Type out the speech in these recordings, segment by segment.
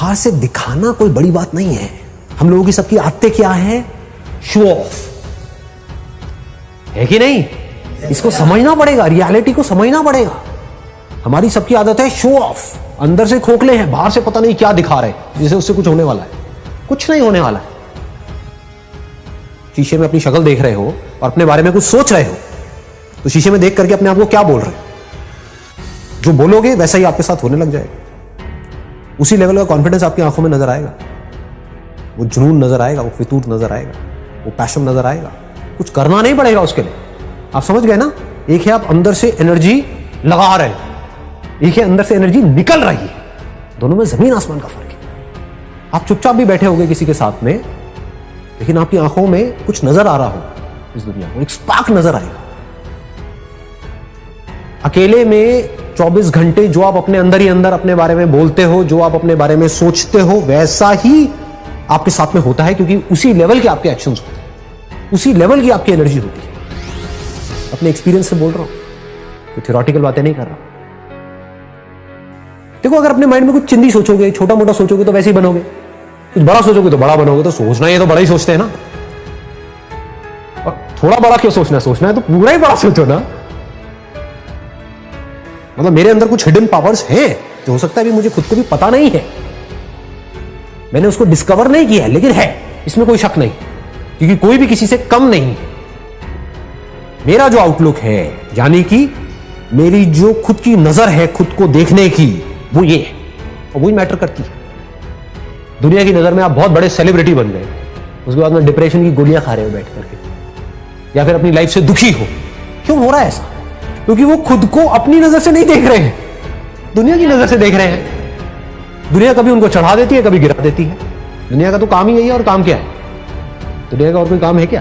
बाहर से दिखाना कोई बड़ी बात नहीं है। हम लोगों की सबकी आदतें क्या है? शो ऑफ, है कि नहीं? इसको समझना पड़ेगा, रियलिटी को समझना पड़ेगा। हमारी सबकी आदत है शो ऑफ, अंदर से खोखले हैं, बाहर से पता नहीं क्या दिखा रहे हैं, जैसे उससे कुछ होने वाला है। कुछ नहीं होने वाला है। शीशे में अपनी शक्ल देख रहे हो और अपने बारे में कुछ सोच रहे हो, तो शीशे में देख करके अपने आप को क्या बोल रहे हो? जो बोलोगे वैसा ही आपके साथ होने लग जाएगा। उसी लेवल का कॉन्फिडेंस आपकी आंखों में नजर आएगा, वो जुनून नजर आएगा, वो फितूर नजर आएगा, वो पैशन नजर आएगा। कुछ करना नहीं पड़ेगा उसके लिए। आप समझ गए ना? एक है आप अंदर से एनर्जी लगा रहे हैं, एक है अंदर से एनर्जी निकल रही है। दोनों में जमीन आसमान का फर्क है। आप चुपचाप भी बैठे होंगे किसी के साथ में, लेकिन आपकी आंखों में कुछ नजर आ रहा होगा, इस दुनिया में एक स्पार्क नजर आएगा। अकेले में 24 घंटे जो आप अपने अंदर ही अंदर अपने बारे में बोलते हो, जो आप अपने बारे में सोचते हो, वैसा ही आपके साथ में होता है, क्योंकि उसी लेवल के आपके एक्शंस होते हैं, उसी लेवल की आपकी एनर्जी होती है। अपने एक्सपीरियंस से बोल रहा हूं, तो थ्योरेटिकल बातें नहीं कर रहा। देखो, अगर अपने माइंड में कुछ चिंदी सोचोगे, छोटा मोटा सोचोगे तो वैसे ही बनोगे, कुछ बड़ा सोचोगे तो बड़ा बनोगे। तो सोचना है तो बड़ा ही सोचते हैं ना, और थोड़ा बड़ा क्यों सोचना है? सोचना है तो पूरा ही बड़ा सोचो ना। मतलब मेरे अंदर कुछ हिडन पावर्स हैं, जो हो सकता है भी मुझे खुद को भी पता नहीं है, मैंने उसको डिस्कवर नहीं किया है, लेकिन है, इसमें कोई शक नहीं, क्योंकि कोई भी किसी से कम नहीं। मेरा जो आउटलुक है, यानी कि मेरी जो खुद की नजर है खुद को देखने की, वो ये है, और वही मैटर करती है। दुनिया की नजर में आप बहुत बड़े सेलिब्रिटी बन गए, उसके बाद में डिप्रेशन की गोलियां खा रहे हो बैठ करके, या फिर अपनी लाइफ से दुखी हो। क्यों हो रहा है ऐसा? क्योंकि वो खुद को अपनी नजर से नहीं देख रहे हैं, दुनिया की नजर से देख रहे हैं। दुनिया कभी उनको चढ़ा देती है, कभी गिरा देती है। दुनिया का तो काम ही यही है। और काम क्या है दुनिया का? और कोई काम है क्या?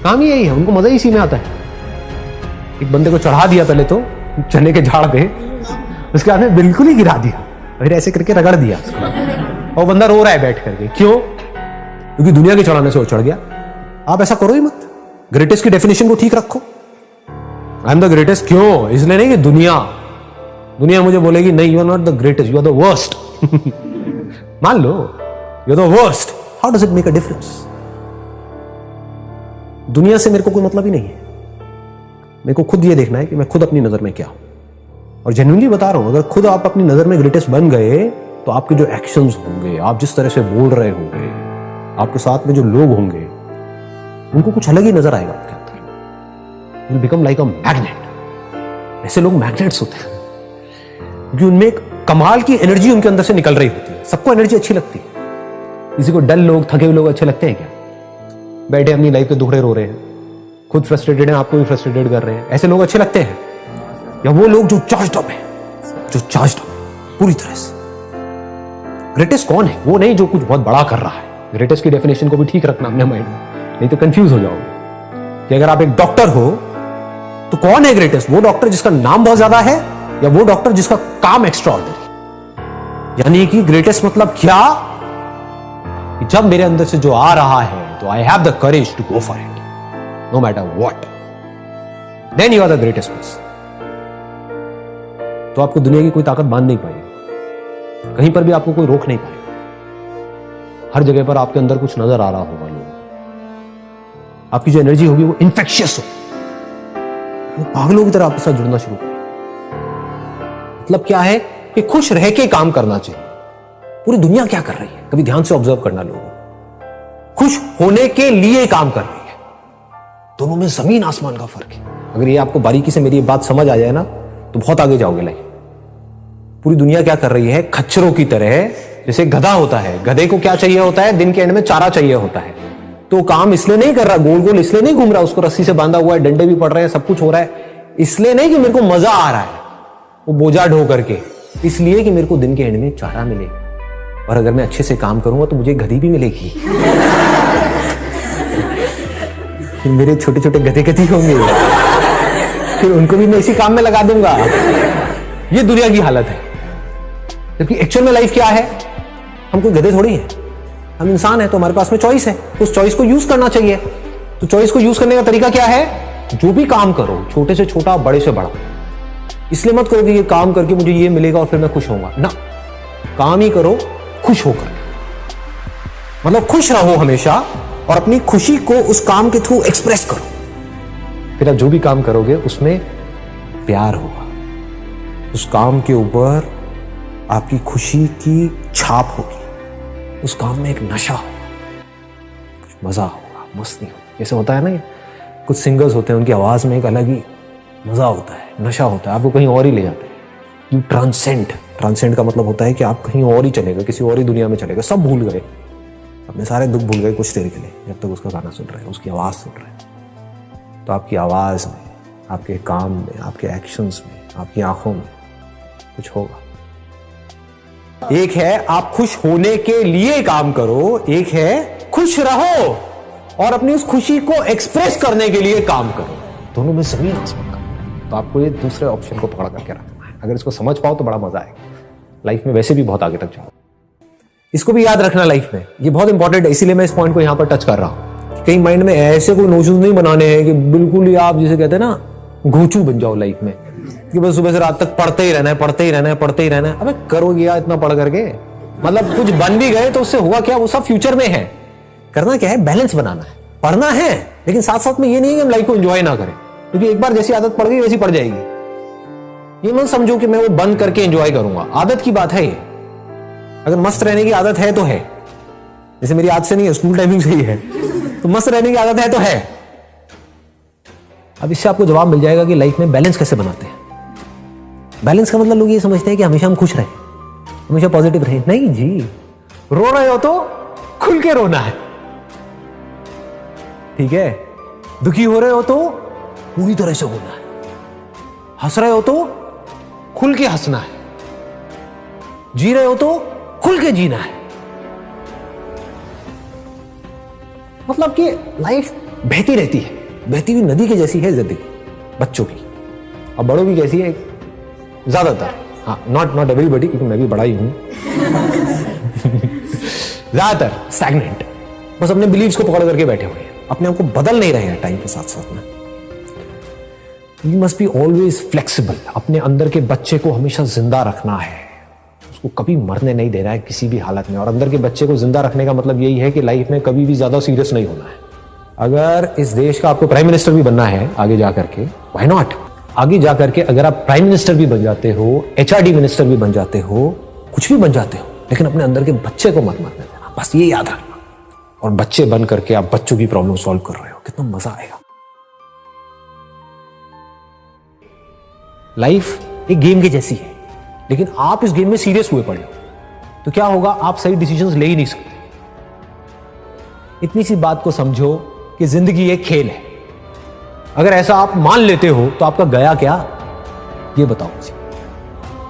काम ही यही है। उनको मजा ही इसी में आता है। एक बंदे को चढ़ा दिया पहले तो चने के झाड़ पे, उसके बाद में बिल्कुल ही गिरा दिया, फिर ऐसे करके रगड़ दिया, और बंदा रो रहा है बैठ करके। क्यों? क्योंकि दुनिया के चढ़ाने से वो चढ़ गया। आप ऐसा करो ही मत। ग्रेटेस्ट की डेफिनेशन को ठीक रखो। I am the greatest. क्यों? इसलिए नहीं कि दुनिया मुझे बोलेगी नहीं, you are not the greatest, you are the worst. मान लो you are the worst, how does it make a difference? दुनिया से मेरे को कोई मतलब ही नहीं है। मेरे को खुद ये देखना है कि मैं खुद अपनी नजर में क्या हूं। और जेन्युइनली बता रहा हूं, अगर खुद आप अपनी नजर में ग्रेटेस्ट बन गए, तो आपके जो एक्शंस होंगे, आप जिस तरह से बोल रहे होंगे, आपके साथ में जो लोग होंगे, उनको कुछ अलग ही नजर आएगा आपके अंदर। You become like a magnet. ऐसे लोग मैग्नेट्स होते हैं क्योंकि उनमें एक कमाल की एनर्जी उनके अंदर से निकल रही होती है। सबको एनर्जी अच्छी लगती है। किसी को डल लोग, थके हुए लोग अच्छे लगते हैं क्या? बैठे अपनी लाइफ के दुखड़े रो रहे हैं, खुद फ्रस्ट्रेटेड हैं, आपको भी फ्रस्ट्रेटेड कर रहे हैं, ऐसे लोग अच्छे लगते हैं? या वो लोग जो चार्ज्ड अप है, जो चार्ज्ड अप पूरी तरह से? ग्रेटेस्ट कौन है? वो नहीं जो कुछ बहुत बड़ा कर रहा है। ग्रेटेस्ट की डेफिनेशन को भी ठीक रखना अपने माइंड में, नहीं तो कंफ्यूज हो जाओगे। कि अगर आप एक डॉक्टर हो तो कौन है ग्रेटेस्ट? वो डॉक्टर जिसका नाम बहुत ज्यादा है, या वो डॉक्टर जिसका काम एक्स्ट्राऑर्डिनरी? यानी कि ग्रेटेस्ट मतलब क्या? कि जब मेरे अंदर से जो आ रहा है, तो I have the courage to go for it, no matter what, then you are the greatest person. तो आपको दुनिया की कोई ताकत बांध नहीं पाएगी, कहीं पर भी आपको कोई रोक नहीं पाएगा। हर जगह पर आपके अंदर कुछ नजर आ रहा होगा। लोग, आपकी जो एनर्जी होगी वो इन्फेक्शियस हो, वो पागलों की तरह आपके साथ जुड़ना शुरू करें। मतलब क्या है कि खुश रह के काम करना चाहिए। पूरी दुनिया क्या कर रही है, कभी ध्यान से ऑब्जर्व करना। लोग खुश होने के लिए काम कर रही है। दोनों में जमीन आसमान का फर्क है। अगर ये आपको बारीकी से मेरी ये बात समझ आ जाए ना, तो बहुत आगे जाओगे लाइफ। पूरी दुनिया क्या कर रही है? खच्चरों की तरह, जैसे गधा होता है, गधे को क्या चाहिए होता है? दिन के एंड में चारा चाहिए होता है। तो काम इसलिए नहीं कर रहा, गोल गोल इसलिए नहीं घूम रहा, उसको रस्सी से बांधा हुआ है, डंडे भी पड़ रहे हैं, सब कुछ हो रहा है, इसलिए नहीं कि मेरे को मजा आ रहा है वो बोझा ढो करके, इसलिए कि मेरे को दिन के एंड में चारा मिले। और अगर मैं अच्छे से काम करूंगा तो मुझे गधी भी मिलेगी। फिर मेरे छोटे छोटे गधे गधी होंगे, फिर उनको भी मैं इसी काम में लगा दूंगा। ये दुनिया की हालत है। जबकि एक्चुअल में लाइफ क्या है? हम कोई गधे थोड़ी हैं, हम इंसान हैं। तो हमारे पास में चॉइस है, उस चॉइस को यूज करना चाहिए। तो चॉइस को यूज करने का तरीका क्या है? जो भी काम करो, छोटे से छोटा, बड़े से बड़ा, इसलिए मत करो कि ये काम करके मुझे ये मिलेगा और फिर मैं खुश होऊंगा ना। काम ही करो खुश होकर, मतलब खुश रहो हमेशा और अपनी खुशी को उस काम के थ्रू एक्सप्रेस करो। फिर आप जो भी काम करोगे उसमें प्यार होगा, उस काम के ऊपर आपकी खुशी की छाप होगी, उस काम में एक नशा होगा, कुछ मजा होगा, मस्ती होगी। जैसे होता है ना, कुछ सिंगर्स होते हैं उनकी आवाज में एक अलग ही मजा होता है, नशा होता है, आपको कहीं और ही ले जाते हैं। यू ट्रांसेंड का मतलब होता है कि आप कहीं और ही चले गए, किसी और ही दुनिया में चले गए, सब भूल गए, अपने सारे दुख भूल गए कुछ देर के लिए, जब तक उसका गाना सुन रहे हैं, उसकी आवाज सुन रहे हैं। तो आपकी आवाज में, आपके काम में, आपके एक्शंस में, आपकी आंखों में कुछ होगा। एक है आप खुश होने के लिए काम करो, एक है खुश रहो और अपनी उस खुशी को एक्सप्रेस करने के लिए काम करो। दोनों में जमीन आसमान का। तो आपको ये दूसरे ऑप्शन को पकड़ करके रखना है। अगर इसको समझ पाओ तो बड़ा मजा आएगा, लाइफ में वैसे भी बहुत आगे तक जाओ। इसको भी याद रखना लाइफ में, ये बहुत इंपॉर्टेंट है, इसीलिए मैं इस पॉइंट को यहां पर टच कर रहा हूं। कहीं माइंड में ऐसे कोई नोशंस नहीं बनाने हैं कि बिल्कुल ही आप जिसे कहते हैं ना घोचू बन जाओ लाइफ में, कि बस सुबह से रात तक पढ़ते ही रहना है, पढ़ते ही रहना है, पढ़ते ही रहना है। अबे करोगे यार इतना पढ़ करके, मतलब कुछ बन भी गए तो उससे हुआ क्या, वो सब फ्यूचर में है। करना क्या है, बैलेंस बनाना है, पढ़ना है, लेकिन साथ साथ में ये नहीं है कि हम लाइफ को एंजॉय ना करें, क्योंकि एक बार जैसी आदत पड़ गई वैसी पड़ जाएगी। ये मत समझो कि मैं वो बंद करके एंजॉय करूंगा, आदत की बात है ये। अगर मस्त रहने की आदत है तो है, जैसे मेरी आदत से नहीं है, स्कूल टाइमिंग से ही है, तो मस्त रहने की आदत है तो है। अब इससे आपको जवाब मिल जाएगा कि लाइफ में बैलेंस कैसे बनाते हैं। बैलेंस का मतलब लोग ये समझते हैं कि हमेशा हम खुश रहे, हमेशा पॉजिटिव रहे। नहीं जी, रो रहे हो तो खुल के रोना है, ठीक है। दुखी हो रहे हो तो पूरी तरह से होना है, हंस रहे हो तो खुल के हंसना है, जी रहे हो तो खुल के जीना है। मतलब कि लाइफ बहती रहती है, बहती हुई नदी के जैसी है जिंदगी बच्चों की, और बड़ों की कैसी है ज्यादातर, हाँ नॉट एवरीबॉडी, क्योंकि मैं भी बड़ा ही हूं ज्यादातर स्टैग्नेंट, बस अपने बिलीव्स को पकड़ करके बैठे हुए हैं, अपने आप को बदल नहीं रहे हैं टाइम के साथ साथ में। You must be always flexible, अपने अंदर के बच्चे को हमेशा जिंदा रखना है, उसको कभी मरने नहीं देना है किसी भी हालत में। और अंदर के बच्चे को जिंदा रखने का मतलब यही है कि लाइफ में कभी भी ज्यादा सीरियस नहीं होना है। अगर इस देश का आपको प्राइम मिनिस्टर भी बनना है आगे जाकर के, व्हाई नॉट, आगे जाकर के अगर आप प्राइम मिनिस्टर भी बन जाते हो, HRD मिनिस्टर भी बन जाते हो, कुछ भी बन जाते हो, लेकिन अपने अंदर के बच्चे को मत मरने देना, बस ये याद रखना। और बच्चे बन करके आप बच्चों की प्रॉब्लम सॉल्व कर रहे हो, कितना मजा आएगा। लाइफ एक गेम के जैसी है, लेकिन आप इस गेम में सीरियस हुए पड़े हो तो क्या होगा, आप सही डिसीजंस ले ही नहीं सकते। इतनी सी बात को समझो कि जिंदगी एक खेल है। अगर ऐसा आप मान लेते हो तो आपका गया क्या, ये बताओ मुझे।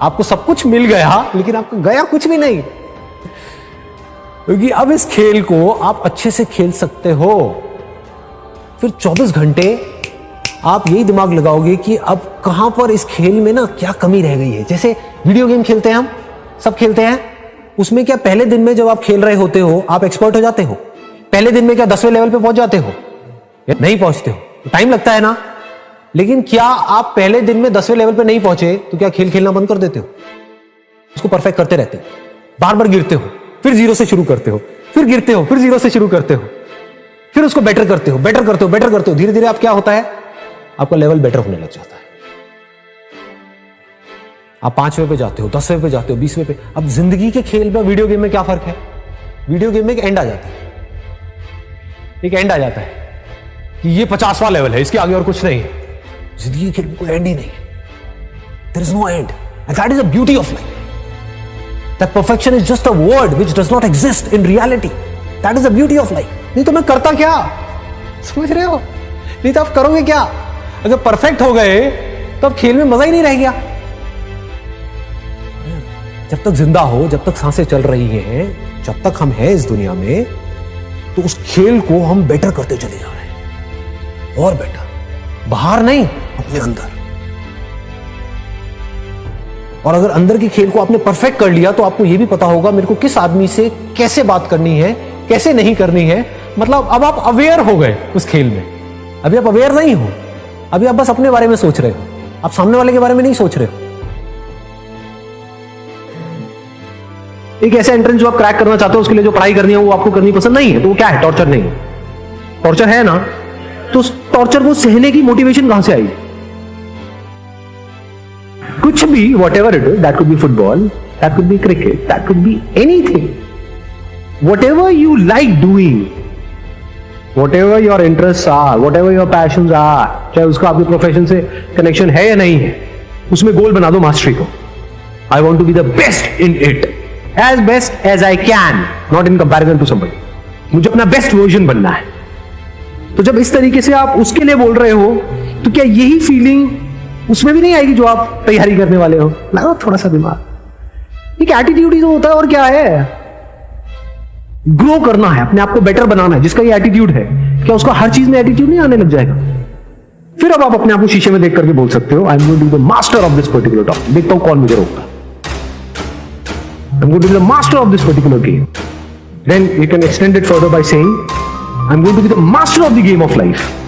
आपको सब कुछ मिल गया लेकिन आपका गया कुछ भी नहीं, क्योंकि अब इस खेल को आप अच्छे से खेल सकते हो। फिर 24 घंटे आप यही दिमाग लगाओगे कि अब कहां पर इस खेल में ना क्या कमी रह गई है। जैसे वीडियो गेम खेलते हैं, हम सब खेलते हैं, उसमें क्या पहले दिन में जब आप खेल रहे होते हो आप एक्सपर्ट हो जाते हो? पहले दिन में क्या 10वें लेवल पे पहुंच जाते हो? नहीं पहुंचते हो, टाइम लगता है ना। लेकिन क्या आप पहले दिन में 10वें लेवल पे नहीं पहुंचे तो क्या खेल खेलना बंद कर देते हो? उसको परफेक्ट करते रहते हो, बार बार गिरते हो, फिर जीरो से शुरू करते हो, फिर गिरते हो, फिर जीरो से शुरू करते हो, फिर उसको बेटर करते हो, बेटर करते हो, बेटर करते हो। धीरे धीरे आप क्या होता है, आपका लेवल बेटर होने लग जाता है। आप 5वें पे जाते हो, 10वें पे जाते हो, 20वें पे। अब जिंदगी के खेल में वीडियो गेम में क्या फर्क है? वीडियो गेम में एक एंड आ जाता है, एक एंड आ जाता है कि ये 50वां लेवल है, इसके आगे और कुछ नहीं है। जिंदगी के खेल में कोई एंड ही नहीं है, there is no end, and that is the beauty of life. That perfection is just a word which does not exist in reality. That is the beauty of life. नहीं तो मैं करता क्या, समझ रहे हो? नहीं तो आप करोगे क्या? अगर परफेक्ट हो गए तो अब खेल में मजा ही नहीं रह गया। जब तक जिंदा हो, जब तक सांसें चल रही हैं, जब तक हम हैं इस दुनिया में, तो उस खेल को हम बेटर करते चले जा रहे हैं, और बेटर, बाहर नहीं, अपने अंदर। और अगर अंदर के खेल को आपने परफेक्ट कर लिया तो आपको यह भी पता होगा मेरे को किस आदमी से कैसे बात करनी है, कैसे नहीं करनी है। मतलब अब आप अवेयर हो गए उस खेल में। अभी आप अवेयर नहीं हो, अभी आप बस अपने बारे में सोच रहे हो, आप सामने वाले के बारे में नहीं सोच रहे हो। एक ऐसा एंट्रेंस जो आप क्रैक करना चाहते हो, उसके लिए जो पढ़ाई करनी है वो आपको करनी पसंद नहीं है, तो वो क्या है? टॉर्चर नहीं है। टॉर्चर है ना, तो उस टॉर्चर को सहने की मोटिवेशन कहां से आई? कुछ भी, whatever it is, that could be football, that could be cricket, that could be anything, whatever you like doing, whatever your interest are, whatever your passion are, चाहे उसका आपके profession से connection है या नहीं है, उसमें गोल बना दो मास्टरी को। I want to be the best in it, as best as I can, not in comparison to somebody. मुझे अपना बेस्ट वर्जन बनना है। तो जब इस तरीके से आप उसके लिए बोल रहे हो, तो क्या यही फीलिंग उसमें भी नहीं आएगी जो आप तैयारी करने वाले हो? लगाओ थोड़ा सा दिमाग। एक एटीट्यूड ही तो होता है, और क्या है? ग्रो करना है, अपने आप को बेटर बनाना है। जिसका ये एटीट्यूड है, क्या उसका हर चीज में एटीट्यूड नहीं आने लग जाएगा? फिर अब आप अपने आप को शीशे में देख करके बोल सकते हो, I am going to be the master of this particular topic. देखता हूं कौन मुझे रोकता। I am going to be the master of this particular game. Then you can extend it further by saying, I am going to be the master of the game of life.